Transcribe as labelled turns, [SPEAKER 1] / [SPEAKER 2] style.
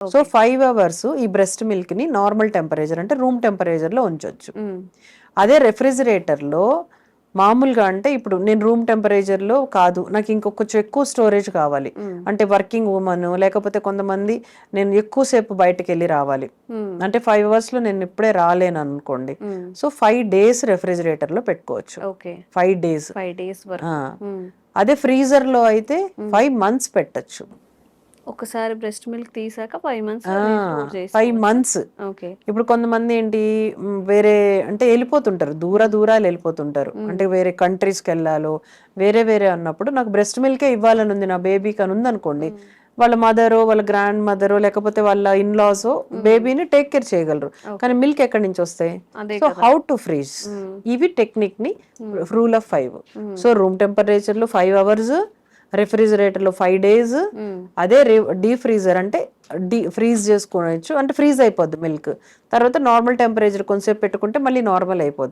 [SPEAKER 1] So
[SPEAKER 2] okay.
[SPEAKER 1] 5 hours ఈ breast milk ని normal temperature అంటే రూమ్ టెంపరేచర్ లో ఉంచొచ్చు. అదే రెఫ్రిజిరేటర్లో మామూలుగా అంటే ఇప్పుడు నేను రూమ్ టెంపరేచర్లో కాదు, నాకు ఇంకొంచెం ఎక్కువ స్టోరేజ్ కావాలి అంటే వర్కింగ్ ఉమెన్, లేకపోతే కొంతమంది నేను ఎక్కువసేపు బయటకు వెళ్ళి రావాలి అంటే 5 అవర్స్లో నేను ఇప్పుడే రాలేను అనుకోండి, సో 5 డేస్ రెఫ్రిజిరేటర్లో పెట్టుకోవచ్చు.
[SPEAKER 2] ఓకే.
[SPEAKER 1] 5 డేస్.
[SPEAKER 2] 5 డేస్ వరకు.
[SPEAKER 1] అదే ఫ్రీజర్లో అయితే 5 మంత్స్ పెట్టచ్చు.
[SPEAKER 2] ఒకసారి బ్రెస్ట్ మిల్క్ తీసాక 5 మంత్స్
[SPEAKER 1] 5 మంత్స్.
[SPEAKER 2] ఓకే.
[SPEAKER 1] ఇప్పుడు కొంతమంది ఏంటి వేరే అంటే వెళ్ళిపోతుంటారు, దూరాలు వెళ్ళిపోతుంటారు, అంటే వేరే కంట్రీస్కి వెళ్ళాలో వేరే వేరే అన్నప్పుడు నాకు బ్రెస్ట్ మిల్కే ఇవ్వాలని ఉంది నా బేబీకి అని ఉంది అనుకోండి, వాళ్ళ మదరో వాళ్ళ గ్రాండ్ మదరో లేకపోతే వాళ్ళ ఇన్లాస్ బేబీని టేక్ కేర్ చేయగలరు. కానీ మిల్క్ ఎక్కడి నుంచి వస్తాయి? సో హౌ టు ఫ్రీజ్, ఇవి టెక్నిక్ ని rule of 5. So room temperature లో 5 అవర్స్, రెఫ్రిజిరేటర్ లో 5 డేస్. అదే డీ ఫ్రీజర్ అంటే ఫ్రీజ్ చేసుకోవచ్చు, అంటే ఫ్రీజ్ అయిపోద్ది మిల్క్, తర్వాత నార్మల్ టెంపరేచర్ కొంచెంసేపు పెట్టుకుంటే మళ్ళీ నార్మల్ అయిపోద్ది.